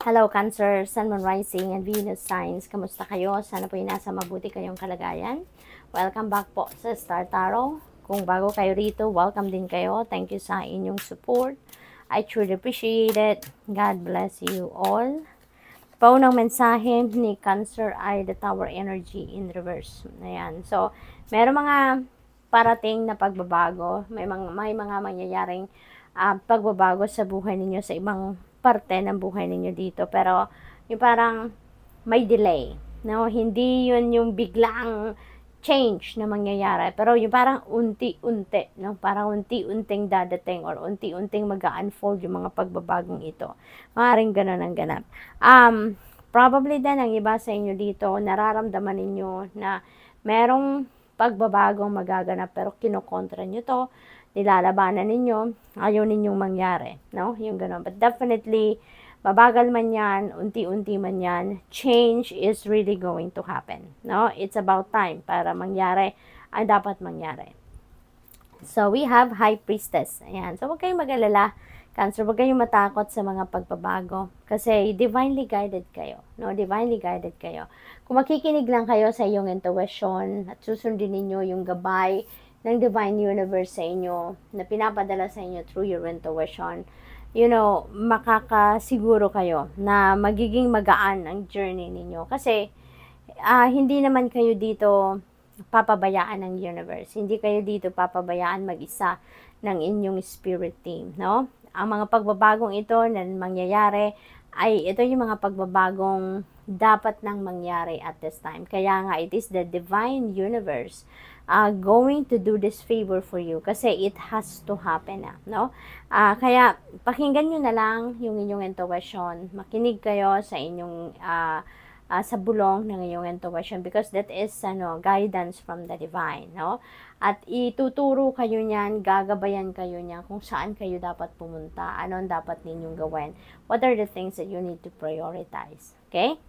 Hello Cancer, Sun, Moon, Rising, and Venus signs. Kamusta kayo? Sana po nasa mabuti kayong kalagayan. Welcome back po sa Star Tarot. Kung bago kayo rito, welcome din kayo. Thank you sa inyong support. I truly appreciate it. God bless you all. Paunang mensahe ni Cancer ay the Tower Energy in reverse. Ayan. So, meron mga parating na pagbabago. May mga mangyayaring pagbabago sa buhay ninyo sa ibang parte ng buhay ninyo dito. Pero, yung parang may delay. No? Hindi yun yung biglang change na mangyayari. Pero yung parang unti-unti. No? Parang unti-unting dadating or unti-unting mag-unfold yung mga pagbabagong ito. Maaaring ganun ang ganap. Probably din ang iba sa inyo dito, nararamdaman ninyo na merong pagbabagong magaganap pero kinokontra nyo to, nilalabanan ninyo, ayaw ninyong mangyari, no? Yung gano'n. But definitely, mabagal man yan, unti-unti man yan, change is really going to happen, no? It's about time para mangyari ang dapat mangyari. So, we have High Priestess. Ayan. So, huwag kayong mag-alala. Cancer, huwag kayong matakot sa mga pagbabago. Kasi, divinely guided kayo. No? Divinely guided kayo. Kung makikinig lang kayo sa iyong intuition at susundin ninyo yung gabay ng Divine Universe sa inyo na pinapadala sa inyo through your intuition, you know, makakasiguro kayo na magiging magaan ang journey ninyo. Kasi, hindi naman kayo dito papabayaan ng universe. Hindi kayo dito papabayaan mag-isa ng inyong spirit team, no? Ang mga pagbabagong ito na mangyayari ay ito yung mga pagbabagong dapat nang mangyari at this time. Kaya nga, it is the divine universe going to do this favor for you kasi it has to happen na, no? Kaya pakinggan nyo na lang yung inyong intuition. Makinig kayo sa inyong sa bulong ng iyong intuition because that is guidance from the divine, no? At ituturo kayo niyan, gagabayan kayo niyan kung saan kayo dapat pumunta, ano ang dapat ninyong gawin, what are the things that you need to prioritize, okay?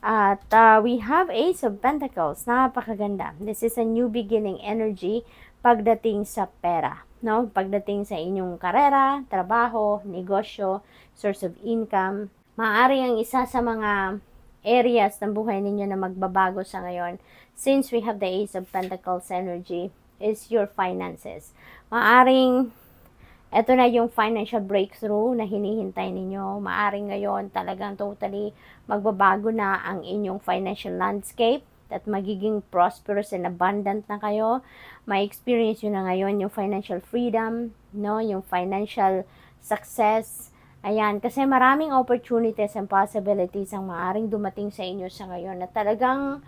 At we have Ace of Pentacles. Napakaganda. This is a new beginning energy pagdating sa pera. No? Pagdating sa inyong karera, trabaho, negosyo, source of income. Maaari ang isa sa mga areas ng buhay ninyo na magbabago sa ngayon. Since we have the Ace of Pentacles energy, is your finances. Maaring ito na yung financial breakthrough na hinihintay ninyo. Maaring ngayon talagang totally magbabago na ang inyong financial landscape at magiging prosperous and abundant na kayo. Ma-experience nyo na ngayon yung financial freedom, no? Yung financial success. Ayan, kasi maraming opportunities and possibilities ang maaring dumating sa inyo sa ngayon na talagang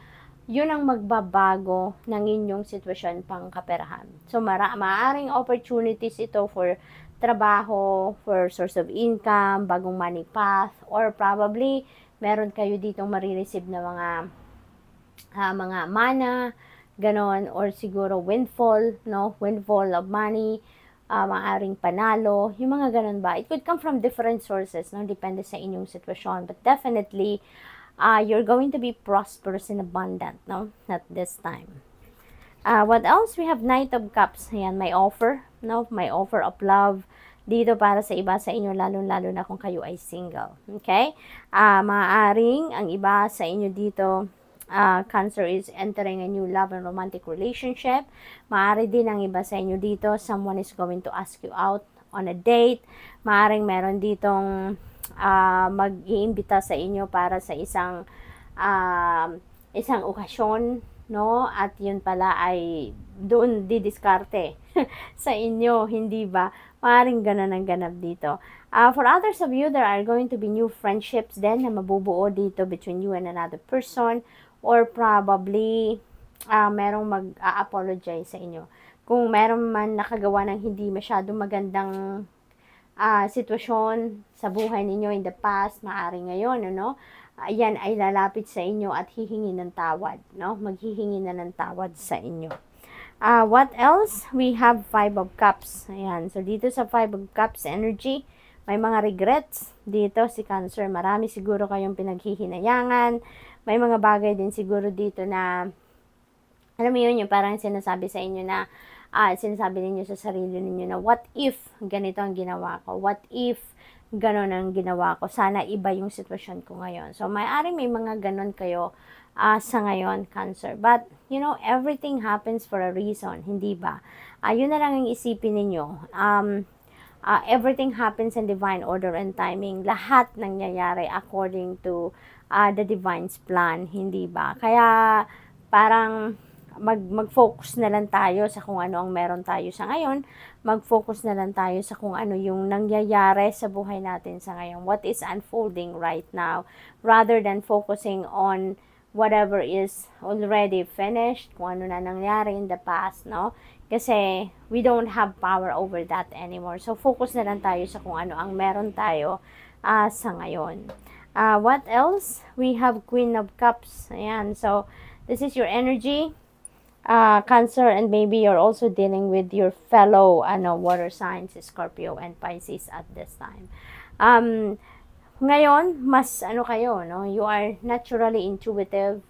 yun ang magbabago ng inyong sitwasyon pang kaperahan. So, maaring opportunities ito for trabaho, for source of income, bagong money path, or probably meron kayo ditong marireceive na mga mana, ganon, or siguro windfall, no? Windfall of money, maaring panalo, yung mga ganon ba? It could come from different sources, no? Depende sa inyong sitwasyon. But definitely, you're going to be prosperous and abundant, no? At this time. What else? We have Knight of Cups. Ayan, may offer, no? May offer of love dito para sa iba sa inyo, lalo-lalo na kung kayo ay single. Okay? Maaaring ang iba sa inyo dito, Cancer is entering a new love and romantic relationship. Maaari din ang iba sa inyo dito, someone is going to ask you out on a date. Maaaring meron ditong mag-iimbita sa inyo para sa isang okasyon, no? At yun pala ay doon didiskarte sa inyo, hindi ba? Maaaring ganun ang ganap dito. For others of you, there are going to be new friendships din na mabubuo dito between you and another person, or probably merong mag-apologize sa inyo. Kung meron man nakagawa ng hindi masyadong magandang sitwasyon sa buhay ninyo in the past, maaari ngayon, ano? Ayan ay lalapit sa inyo at hihingi ng tawad, no? Maghihingi na ng tawad sa inyo. What else? We have Five of Cups. Ayan. So, dito sa Five of Cups energy, may mga regrets dito si Cancer. Marami siguro kayong pinaghihinayangan. May mga bagay din siguro dito na, alam mo yun, yung parang sinasabi sa inyo na, sinasabi ninyo sa sarili ninyo na, what if ganito ang ginawa ko? What if ganon ang ginawa ko. Sana iba yung sitwasyon ko ngayon. So, may mga ganon kayo sa ngayon, Cancer. But, you know, everything happens for a reason, hindi ba? Yun na lang ang isipin ninyo. Everything happens in divine order and timing. Lahat nangyayari according to the divine's plan, hindi ba? Kaya, parang, mag-focus na lang tayo sa kung ano ang meron tayo sa ngayon. Mag-focus na lang tayo sa kung ano yung nangyayari sa buhay natin sa ngayon. What is unfolding right now. Rather than focusing on whatever is already finished, kung ano na nangyari in the past, no? Kasi we don't have power over that anymore. So, focus na lang tayo sa kung ano ang meron tayo sa ngayon. What else? We have Queen of Cups. Ayan. So, this is your energy. Cancer, and maybe you're also dealing with your fellow water signs, Scorpio and Pisces at this time. Ngayon, mas kayo, no? You are naturally intuitive,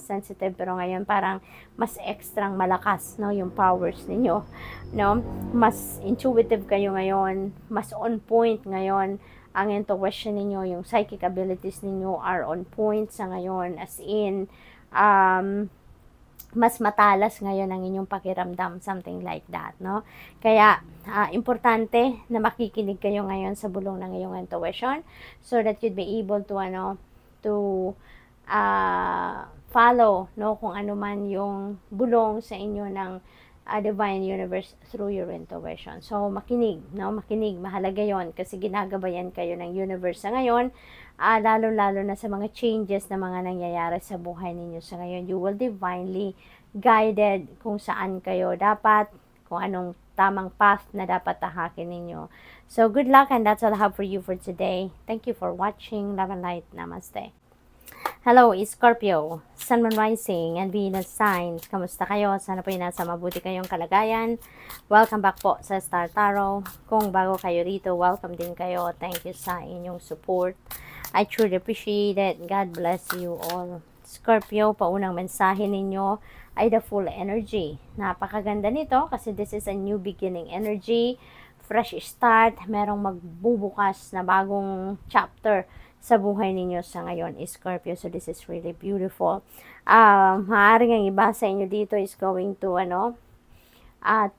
sensitive, pero ngayon parang mas extrang malakas, no? Yung powers ninyo, no? Mas intuitive kayo ngayon, mas on point ngayon ang intuition ninyo, yung psychic abilities ninyo are on point sa ngayon, as in, mas matalas ngayon ang inyong pakiramdam, something like that, no? Kaya, importante na makikinig kayo ngayon sa bulong ng iyong intuition so that you'd be able to, follow, no? Kung ano man yung bulong sa inyo ng divine universe through your intuition. So, makinig, no? Makinig, mahalaga yon kasi ginagabayan kayo ng universe sa ngayon, lalo-lalo na sa mga changes na mga nangyayari sa buhay ninyo sa ngayon. You will divinely guided kung saan kayo dapat, kung anong tamang path na dapat tahakin ninyo. So, good luck, and that's all I have for you for today. Thank you for watching. Love and light. Namaste. Hello, Scorpio, Sun, Moon, Rising, and Venus signs. Kamusta kayo? Sana po nasa mabuti kayong kalagayan. Welcome back po sa Star Tarot. Kung bago kayo rito, welcome din kayo. Thank you sa inyong support. I truly appreciate it. God bless you all. Scorpio, paunang mensahe ninyo ay the full energy. Napakaganda nito kasi this is a new beginning energy. Fresh start. Merong magbubukas na bagong chapter sa buhay ninyo sa ngayon, Scorpio. So, this is really beautiful. Maaaring ang iba sa inyo dito is going to,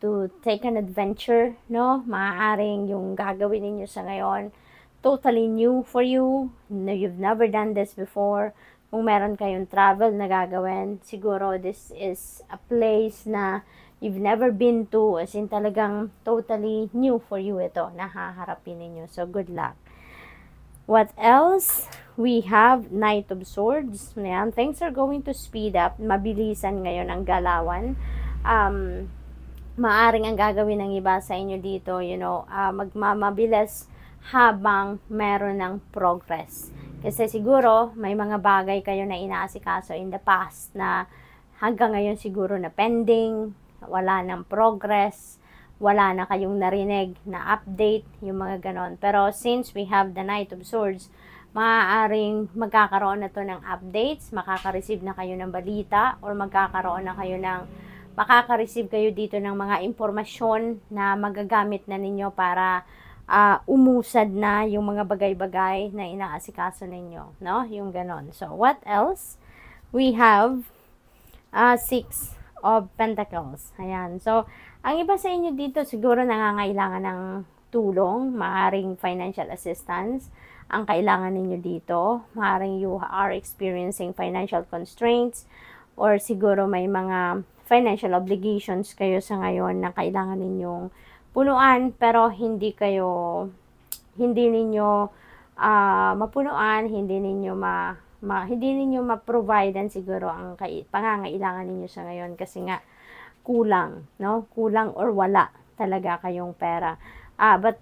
to take an adventure, no? Maaaring yung gagawin ninyo sa ngayon, totally new for you. No, you've never done this before. Kung meron kayong travel na gagawin, siguro this is a place na you've never been to. As in, talagang totally new for you ito na haharapin ninyo. So, good luck. What else? We have Knight of Swords. Ayan, things are going to speed up. Mabilisan ngayon ang galawan. Maaring ang gagawin ng iba sa inyo dito, magmamabilis habang meron ng progress. Kasi siguro, may mga bagay kayo na inaasikaso in the past na hanggang ngayon siguro na pending, wala ng progress, wala na kayong narinig na update, yung mga ganon. Pero since we have the Knight of Swords, maaaring magkakaroon na to ng updates, makaka-receive na kayo ng balita, or makaka-receive kayo dito ng mga impormasyon na magagamit na ninyo para umusad na yung mga bagay-bagay na inaasikaso ninyo, no? Yung ganon. So, what else? We have Six of Pentacles. Ayan. So, ang iba sa inyo dito siguro nangangailangan ng tulong, maaring financial assistance ang kailangan ninyo dito. Maaring you are experiencing financial constraints, or siguro may mga financial obligations kayo sa ngayon na kailangan ninyong punuan, pero hindi ninyo mapunuan, hindi ninyo ma-provide siguro ang pangangailangan ninyo sa ngayon kasi nga kulang, no? Kulang or wala talaga kayong pera. But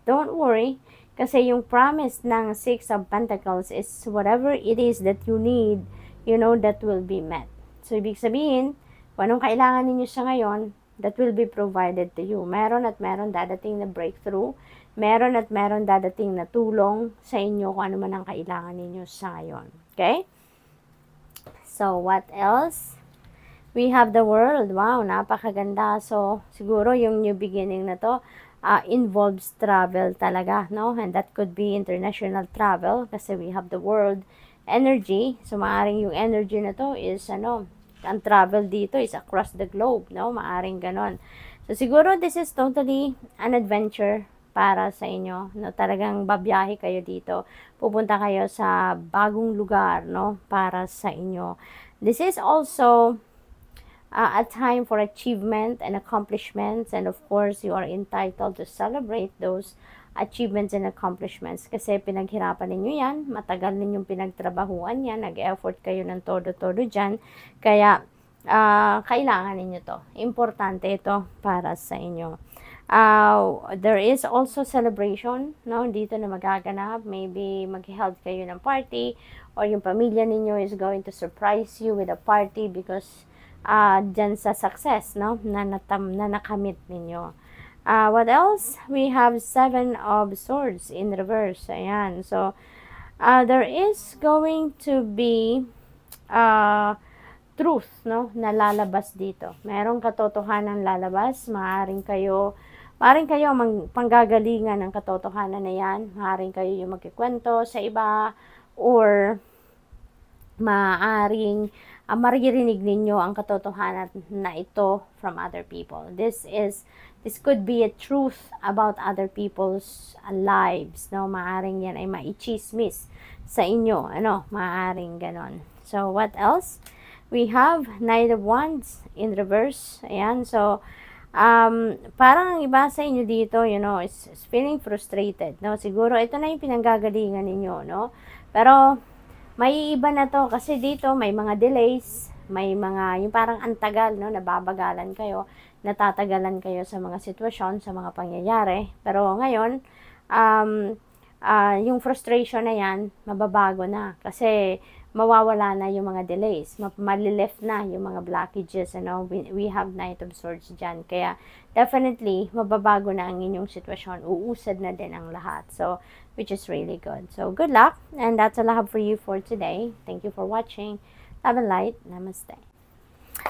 don't worry kasi yung promise ng Six of Pentacles is whatever it is that you need, that will be met. So, ibig sabihin, kung anong kailangan ninyo sa ngayon, that will be provided to you. Meron at meron dadating na breakthrough. Meron at meron dadating na tulong sa inyo kung ano man ang kailangan ninyo sa ngayon. Okay? So, what else? We have the World. Wow, napakaganda. So, siguro yung new beginning na to, involves travel talaga, no? And that could be international travel kasi we have the world energy. So, maaring yung energy na to is, ang travel dito is across the globe, no? Maaring ganon. So, siguro this is totally an adventure para sa inyo, no? Talagang babiyahe kayo dito. Pupunta kayo sa bagong lugar, no? Para sa inyo. This is also a time for achievement and accomplishments, and of course, you are entitled to celebrate those achievements and accomplishments kasi pinaghirapan ninyo yan, matagal ninyong pinagtrabahuan yan, nag-effort kayo ng todo-todo dyan, kaya kailangan ninyo to. Importante ito para sa inyo. There is also celebration, no? Dito na magaganap. Maybe mag-held kayo ng party or yung pamilya ninyo is going to surprise you with a party because dyan sa success, no? Na nakamit ninyo. What else? We have 7 of Swords in reverse. Ayan. So, there is going to be truth, no? Na lalabas dito. Merong katotohanan lalabas. Maaring kayo panggagalingan ng katotohanan na yan. Maaring kayo yung magkikwento sa iba or maaring maririnig ninyo ang katotohanan na ito from other people. This could be a truth about other people's lives, no? Maaring yan ay maichismis sa inyo, maaring ganon. So, what else? We have Knight of Wands in reverse. Ayan, so, parang ang iba sa inyo dito, is feeling frustrated, no? Siguro, ito na yung pinanggagalingan ninyo, no? Pero, may iba na to kasi dito may mga delays, may mga yung parang antagal, no, nababagalan kayo, natatagalan kayo sa mga sitwasyon, sa mga pangyayari. Pero ngayon, yung frustration na yan, mababago na kasi mawawala na yung mga delays, malilift na yung mga blockages, we have Knight of Swords dyan. Kaya definitely, mababago na ang inyong sitwasyon, uusad na din ang lahat. So, which is really good. So, good luck, and that's all I have for you for today. Thank you for watching. Love and light. Namaste.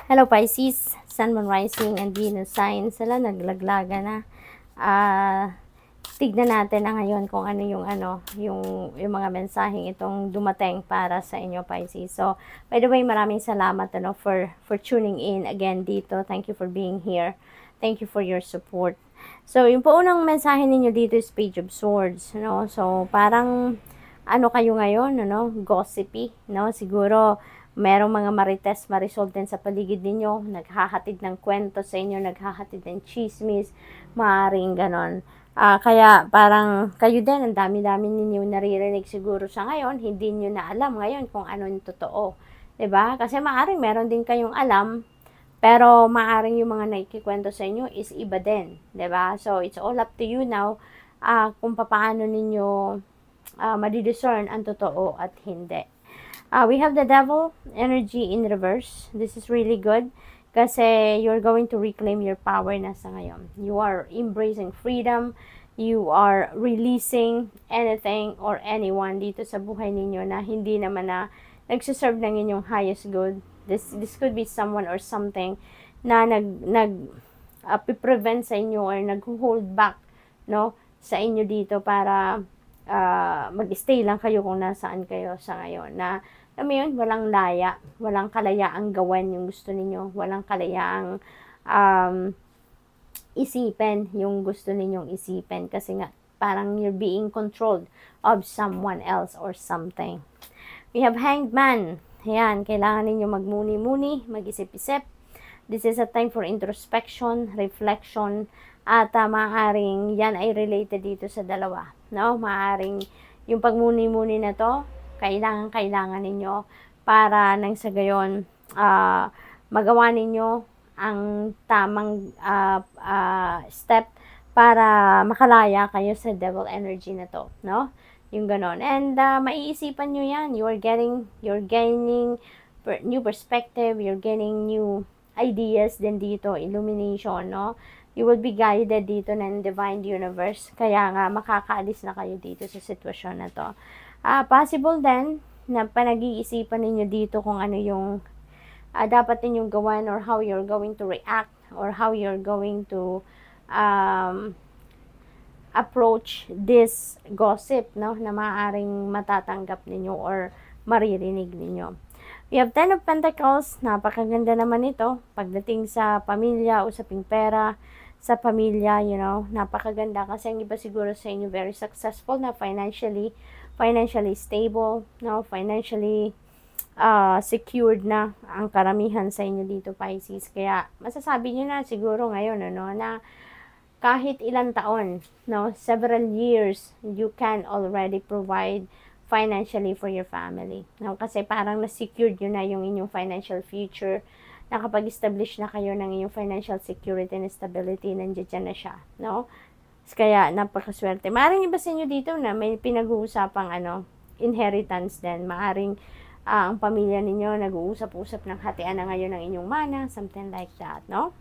Hello Pisces, Sun, Moon, Rising, and Venus signs. Sila naglaglaga na. Tignan natin na ngayon kung ano yung mga mensaheng itong dumating para sa inyo Pisces. So, by the way, maraming salamat for tuning in again dito. Thank you for being here. Thank you for your support. So, yung po unang mensahe ninyo dito is Page of Swords, no? So, parang kayo ngayon, gossipy, no? Siguro merong mga marites, marisol din sa paligid ninyo, naghahatid ng kwento sa inyo, naghahatid ng chismis, maaring ganon. Kaya parang kayo din, ang dami-dami ninyo naririnig siguro sa ngayon, hindi nyo na alam ngayon kung ano yung totoo. 'Di ba? Kasi maaring meron din kayong alam, pero maaring yung mga nakikikwento sa inyo is iba din. 'Di ba? So, it's all up to you now kung paano ninyo madidiscern ang totoo at hindi. We have the Devil energy in reverse. This is really good. Kasi you're going to reclaim your power na sa ngayon. You are embracing freedom. You are releasing anything or anyone dito sa buhay ninyo na hindi naman na nagsiserve ng inyong highest good. This could be someone or something na prevent sa inyo or nag-hold back, no, sa inyo dito para mag-stay lang kayo kung nasaan kayo sa ngayon. Na alam mo yun, walang laya, walang kalayaang gawan yung gusto ninyo, walang kalayaang isipin yung gusto ninyong isipin kasi nga parang you're being controlled of someone else or something. We have Hanged Man. Ayan, kailangan ninyo magmuni-muni, mag-isip-isip. This is a time for introspection, reflection, at maaaring yan ay related dito sa dalawa. No? Maaaring yung pagmuni-muni na to, kailangan ninyo para nang sa gayon magawa ninyo ang tamang step para makalaya kayo sa devil energy na to, no? Yung ganon. And maiisipan nyo yan. You're gaining new perspective, you're gaining new ideas din dito, illumination, no? You will be guided dito ng divine universe. Kaya nga makakaalis na kayo dito sa sitwasyon na to. Possible din na panag-iisipan ninyo dito kung ano yung dapat ninyong gawin or how you're going to react or how you're going to approach this gossip, no, na maaaring matatanggap ninyo or maririnig ninyo. We have 10 of Pentacles, napakaganda naman ito. Pagdating sa pamilya, usaping pera, sa pamilya, you know, napakaganda kasi ang iba siguro sa inyo very successful na financially stable, no, financially secured na ang karamihan sa inyo dito, Pisces. Kaya masasabi nyo na siguro ngayon, ano, na kahit ilang taon, no, several years, you can already provide financially for your family. No? Kasi parang na-secured nyo na yung inyong financial future. Nakapag-establish na kayo ng inyong financial security and stability. Nandiyan na siya. No? Kaya napakaswerte. Maaring iba sa inyo dito na may pinag-uusapang inheritance din. Maaring ang pamilya ninyo nag-uusap-usap ng hatian na ngayon ng inyong mana. Something like that. No?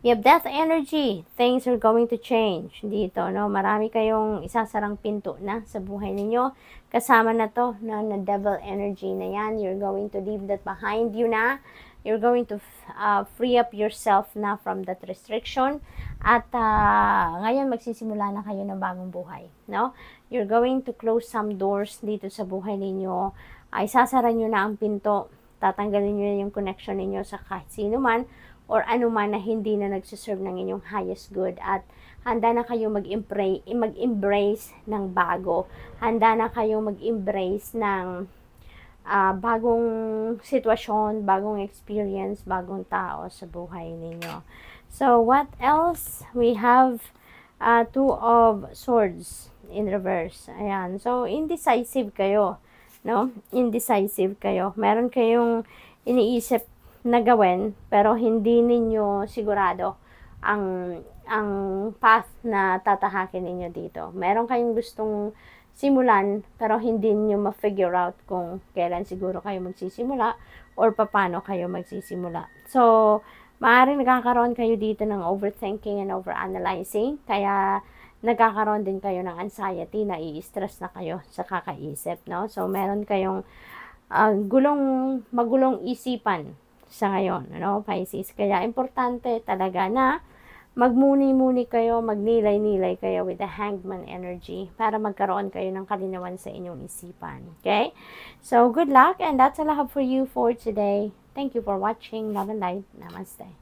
You have death energy. Things are going to change dito, no? Marami kayong isasarang pinto na sa buhay ninyo. Kasama na to, na devil energy na yan. You're going to leave that behind you na. You're going to free up yourself na from that restriction. At ngayon magsisimula na kayo ng bagong buhay, no? You're going to close some doors dito sa buhay ninyo. Isasara nyo na ang pinto. Tatanggalin nyo na yung connection ninyo sa kahit sino man or ano man na hindi na nagsiserve ng inyong highest good, at handa na kayo mag-embrace ng bago. Handa na kayo mag-embrace ng bagong sitwasyon, bagong experience, bagong tao sa buhay ninyo. So, what else? We have Two of Swords in reverse. Ayan. So, indecisive kayo, no? Indecisive kayo. Meron kayong iniisip na gawin, pero hindi ninyo sigurado ang path na tatahakin ninyo dito. Meron kayong gustong simulan, pero hindi niyo ma-figure out kung kailan siguro kayo magsisimula or paano kayo magsisimula. So, maaaring nagkakaroon kayo dito ng overthinking and overanalyzing, kaya nagkakaroon din kayo ng anxiety, na i-stress na kayo sa kakaisip, no? So, meron kayong magulong isipan sa ngayon, ano, Pisces. Kaya importante talaga na magmuni-muni kayo, magnilay-nilay kayo with the Hangman energy para magkaroon kayo ng kalinawan sa inyong isipan. Okay? So, good luck, and that's all I have for you for today. Thank you for watching. Love and light. Namaste.